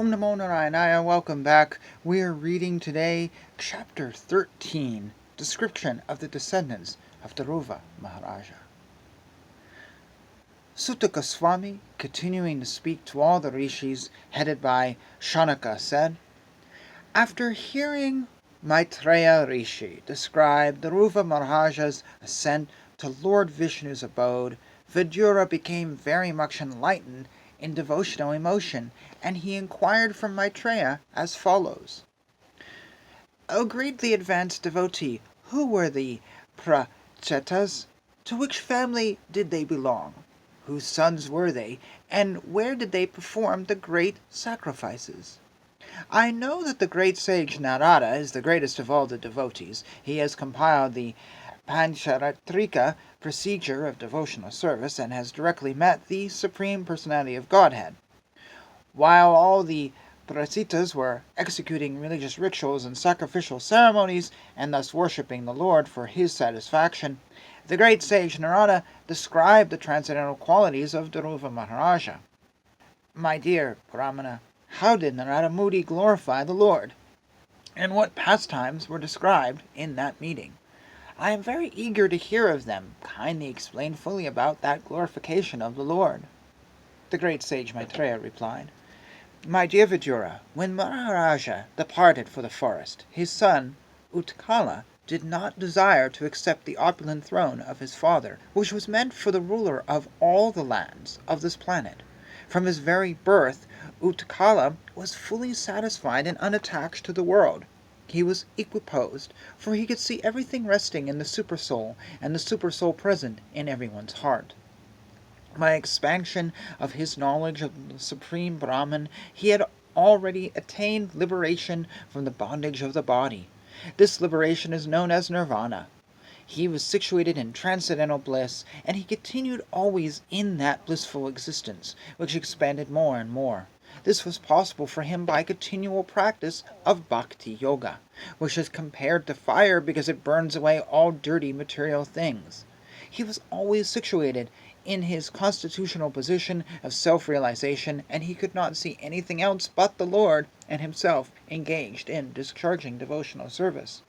Om Namo Narayana, welcome back. We are reading today Chapter 13, Description of the Descendants of Dhruva Maharaja. Sutta Swami, continuing to speak to all the rishis, headed by Shanaka, said, after hearing Maitreya Rishi describe Dhruva Maharaja's ascent to Lord Vishnu's abode, Vidura became very much enlightened in devotional emotion, and he inquired from Maitreya as follows. O greatly advanced devotee, who were the Prachetas? To which family did they belong? Whose sons were they, and where did they perform the great sacrifices? I know that the great sage Narada is the greatest of all the devotees. He has compiled the Pancharatrika procedure of devotional service and has directly met the Supreme Personality of Godhead. While all the Prachitas were executing religious rituals and sacrificial ceremonies and thus worshipping the Lord for his satisfaction, the great sage Narada described the transcendental qualities of Dhruva Maharaja. My dear Brahmana, how did Narada Muni glorify the Lord? And what pastimes were described in that meeting? I am very eager to hear of them. Kindly explain fully about that glorification of the Lord. The great sage Maitreya replied, My dear Vidura, when Maharaja departed for the forest, his son Utkala did not desire to accept the opulent throne of his father, which was meant for the ruler of all the lands of this planet. From his very birth, Utkala was fully satisfied and unattached to the world. He was equiposed, for he could see everything resting in the Supersoul, and the Supersoul present in everyone's heart. By expansion of his knowledge of the Supreme Brahman, he had already attained liberation from the bondage of the body. This liberation is known as nirvana. He was situated in transcendental bliss, and he continued always in that blissful existence, which expanded more and more. This was possible for him by continual practice of bhakti yoga, which is compared to fire because it burns away all dirty material things. He was always situated in his constitutional position of self-realization, and he could not see anything else but the Lord and himself engaged in discharging devotional service.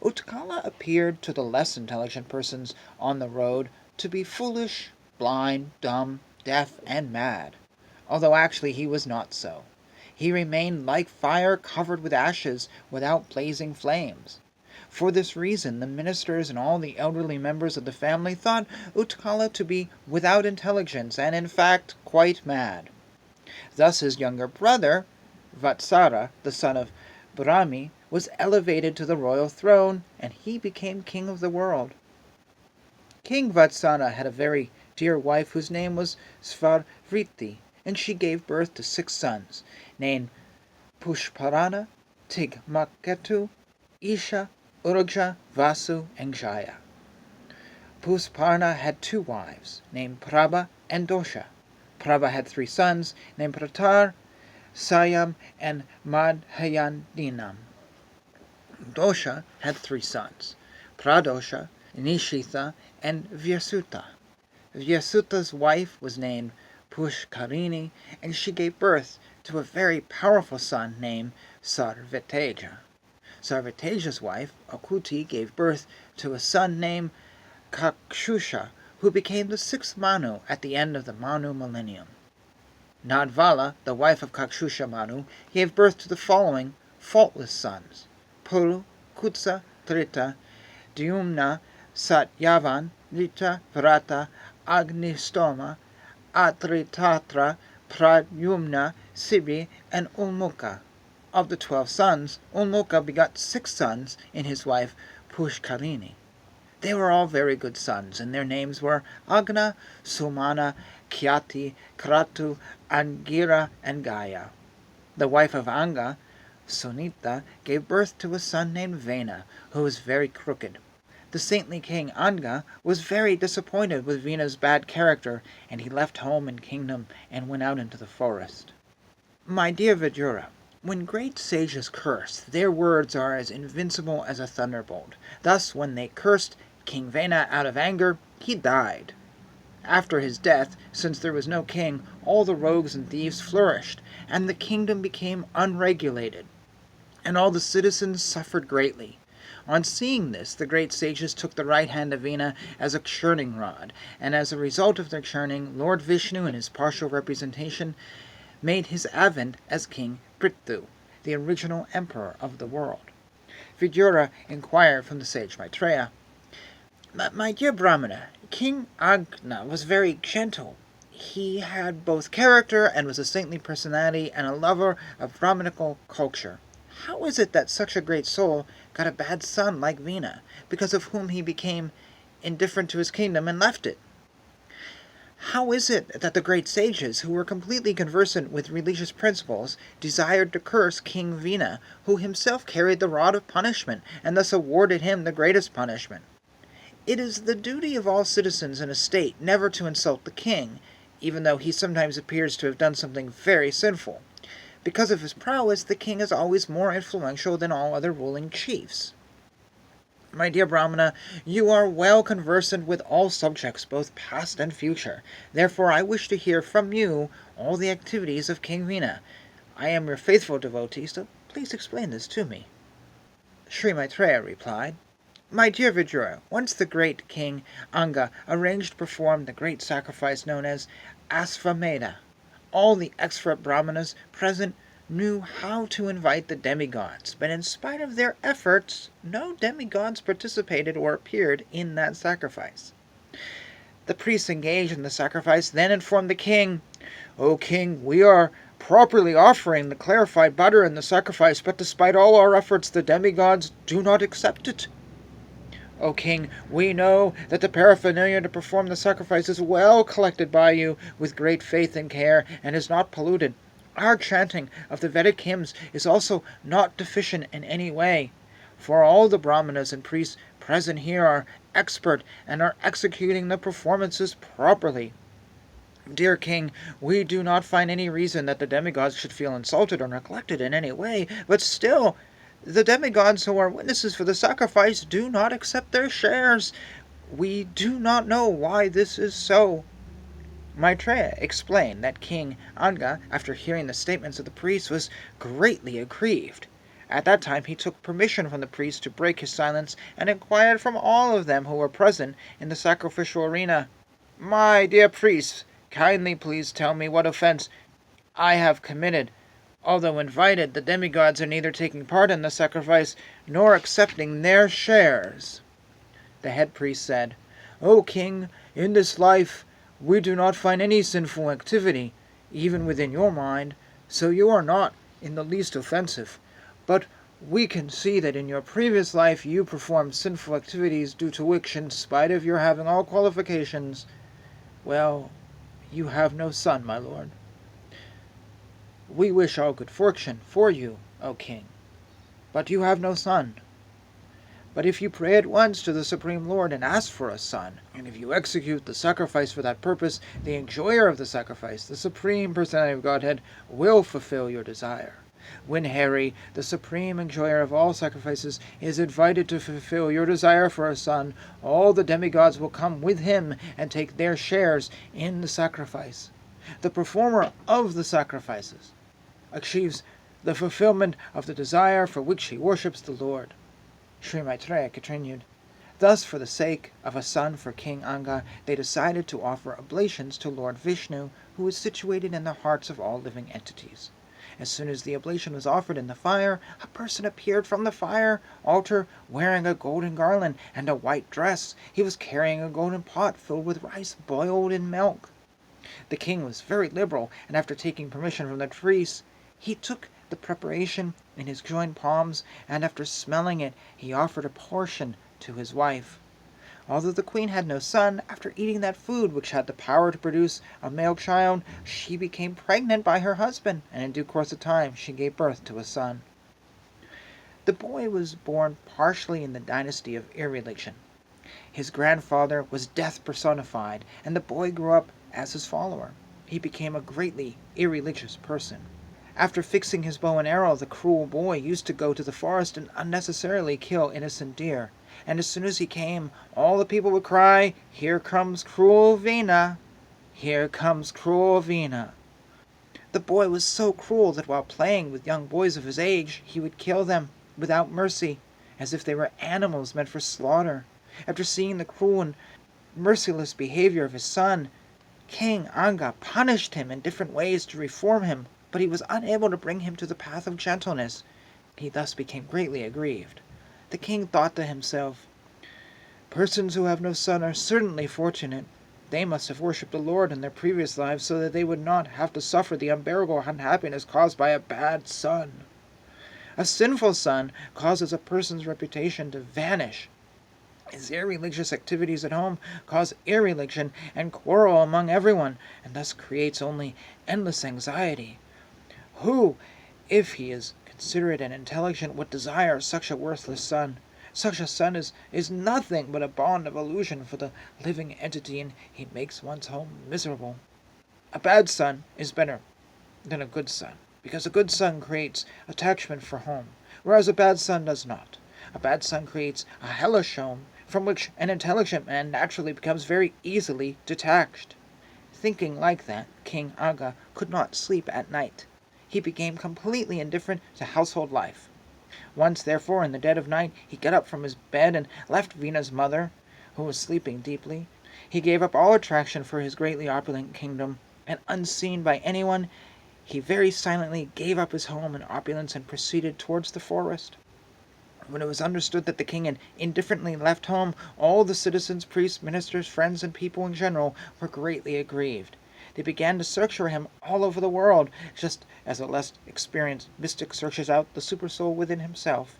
Utkala appeared to the less intelligent persons on the road to be foolish, blind, dumb, deaf, and mad, although actually he was not so. He remained like fire covered with ashes without blazing flames. For this reason, the ministers and all the elderly members of the family thought Utkala to be without intelligence and in fact quite mad. Thus his younger brother, Vatsara, the son of Brahmi, was elevated to the royal throne, and he became king of the world. King Vatsara had a very dear wife whose name was Svarvriti, and she gave birth to 6 sons, named Pushparana, Tigmaketu, Isha, Urja, Vasu, and Jaya. Pusparna had 2 wives, named Prabha and Dosha. Prabha had 3 sons, named Pratar, Sayam, and Madhyandinam. Dosha had 3 sons, Pradosha, Nishitha, and Vyasuta. Vyasuta's wife was named Pushkarini, and she gave birth to a very powerful son named Sarvateja. Sarvateja's wife, Akuti, gave birth to a son named Kakshusha, who became the 6th Manu at the end of the Manu millennium. Nadvala, the wife of Kakshusha Manu, gave birth to the following faultless sons: Puru, Kutsa, Trita, Dyumna, Satyavan, Rita, Vrata, Agnistoma, Atritatra, Pradyumna, Sibi, and Ulmuka. Of the 12 sons, Ulmuka begot 6 sons in his wife Pushkarini. They were all very good sons, and their names were Agna, Sumana, Kyati, Kratu, Angira, and Gaya. The wife of Anga, Sunita, gave birth to a son named Vena, who was very crooked. The saintly king Anga was very disappointed with Vena's bad character, and he left home and kingdom and went out into the forest. My dear Vidura, when great sages curse, their words are as invincible as a thunderbolt. Thus, when they cursed King Vena out of anger, he died. After his death, since there was no king, all the rogues and thieves flourished, and the kingdom became unregulated, and all the citizens suffered greatly. On seeing this, the great sages took the right hand of Vina as a churning rod, and as a result of their churning, Lord Vishnu, in his partial representation, made his advent as King Prithu, the original emperor of the world. Vidura inquired from the sage Maitreya, "My dear Brahmana, King Agna was very gentle. He had both character and was a saintly personality and a lover of Brahmanical culture. How is it that such a great soul got a bad son like Vina, because of whom he became indifferent to his kingdom and left it? How is it that the great sages, who were completely conversant with religious principles, desired to curse King Vina, who himself carried the rod of punishment, and thus awarded him the greatest punishment? It is the duty of all citizens in a state never to insult the king, even though he sometimes appears to have done something very sinful. Because of his prowess, the king is always more influential than all other ruling chiefs. My dear Brahmana, you are well conversant with all subjects, both past and future. Therefore I wish to hear from you all the activities of King Vina. I am your faithful devotee, so please explain this to me." Sri Maitreya replied, "My dear Vidura, once the great king Anga arranged to perform the great sacrifice known as Asvamedha. All the expert brahmanas present knew how to invite the demigods, but in spite of their efforts, no demigods participated or appeared in that sacrifice. The priests engaged in the sacrifice then informed the king, 'O king, we are properly offering the clarified butter in the sacrifice, but despite all our efforts, the demigods do not accept it. O king, we know that the paraphernalia to perform the sacrifice is well collected by you with great faith and care, and is not polluted. Our chanting of the Vedic hymns is also not deficient in any way, for all the brahmanas and priests present here are expert and are executing the performances properly. Dear king, we do not find any reason that the demigods should feel insulted or neglected in any way, but still, the demigods who are witnesses for the sacrifice do not accept their shares. We do not know why this is so.' Maitreya explained that King Anga, after hearing the statements of the priests, was greatly aggrieved. At that time he took permission from the priests to break his silence, and inquired from all of them who were present in the sacrificial arena, 'My dear priests, kindly please tell me what offense I have committed. Although invited, the demigods are neither taking part in the sacrifice nor accepting their shares.' The head priest said, 'O king, in this life we do not find any sinful activity, even within your mind, so you are not in the least offensive. But we can see that in your previous life you performed sinful activities due to which, in spite of your having all qualifications, well, you have no son, my lord. We wish all good fortune for you, O king, but you have no son. But if you pray at once to the Supreme Lord and ask for a son, and if you execute the sacrifice for that purpose, the enjoyer of the sacrifice, the Supreme Personality of Godhead, will fulfill your desire. When Hari, the supreme enjoyer of all sacrifices, is invited to fulfill your desire for a son, all the demigods will come with him and take their shares in the sacrifice. The performer of the sacrifices achieves the fulfillment of the desire for which he worships the Lord.' Sri Maitreya continued, 'Thus, for the sake of a son for King Anga, they decided to offer oblations to Lord Vishnu, who is situated in the hearts of all living entities. As soon as the oblation was offered in the fire, a person appeared from the fire altar wearing a golden garland and a white dress. He was carrying a golden pot filled with rice boiled in milk. The king was very liberal, and after taking permission from the priests, he took the preparation in his joined palms, and after smelling it, he offered a portion to his wife. Although the queen had no son, after eating that food which had the power to produce a male child, she became pregnant by her husband, and in due course of time she gave birth to a son. The boy was born partially in the dynasty of irreligion. His grandfather was death personified, and the boy grew up as his follower. He became a greatly irreligious person. After fixing his bow and arrow, the cruel boy used to go to the forest and unnecessarily kill innocent deer. and as soon as he came, all the people would cry, "Here comes cruel Vina! Here comes cruel Vina!" The boy was so cruel that while playing with young boys of his age, he would kill them without mercy, as if they were animals meant for slaughter. After seeing the cruel and merciless behavior of his son, King Anga punished him in different ways to reform him, but he was unable to bring him to the path of gentleness. He thus became greatly aggrieved. The king thought to himself, "Persons who have no son are certainly fortunate. They must have worshipped the Lord in their previous lives so that they would not have to suffer the unbearable unhappiness caused by a bad son. A sinful son causes a person's reputation to vanish. His irreligious activities at home cause irreligion and quarrel among everyone, and thus creates only endless anxiety. Who, if he is considerate and intelligent, would desire such a worthless son? Such a son is nothing but a bond of illusion for the living entity, and he makes one's home miserable. A bad son is better than a good son, because a good son creates attachment for home, whereas a bad son does not. A bad son creates a hellish home, from which an intelligent man naturally becomes very easily detached." Thinking like that, King Aga could not sleep at night. He became completely indifferent to household life. Once, therefore, in the dead of night, he got up from his bed and left Vina's mother, who was sleeping deeply. He gave up all attraction for his greatly opulent kingdom, and unseen by anyone, he very silently gave up his home and opulence and proceeded towards the forest. When it was understood that the king had indifferently left home, all the citizens, priests, ministers, friends, and people in general were greatly aggrieved. They began to search for him all over the world, just as a less experienced mystic searches out the supersoul within himself.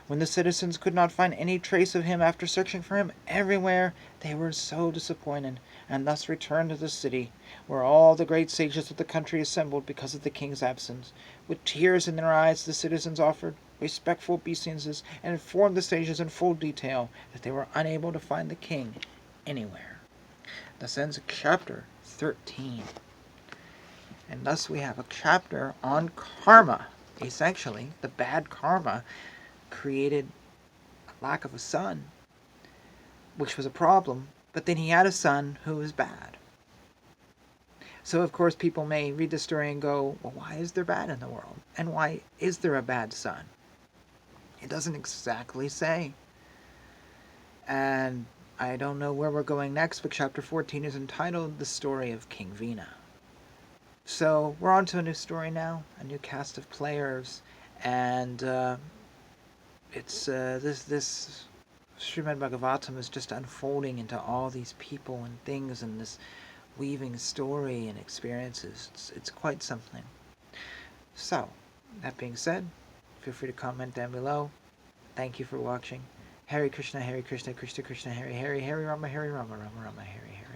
When the citizens could not find any trace of him after searching for him everywhere, they were so disappointed, and thus returned to the city, where all the great sages of the country assembled because of the king's absence. With tears in their eyes, the citizens offered respectful obeisances and informed the sages in full detail that they were unable to find the king anywhere. Thus ends chapter 13. And thus we have a chapter on karma. Essentially, the bad karma created a lack of a son, which was a problem, but then he had a son who was bad. So, of course, people may read the story and go, well, why is there bad in the world? And why is there a bad son? It doesn't exactly say. And I don't know where we're going next, but chapter 14 is entitled The Story of King Vina. So we're on to a new story now, a new cast of players, and it's this Srimad Bhagavatam is just unfolding into all these people and things and this weaving story and experiences. It's quite something. So, that being said, feel free to comment down below. Thank you for watching. Hare Krishna, Krishna Krishna, Hare Hare, Hare Rama, Rama Rama, Hare Hare.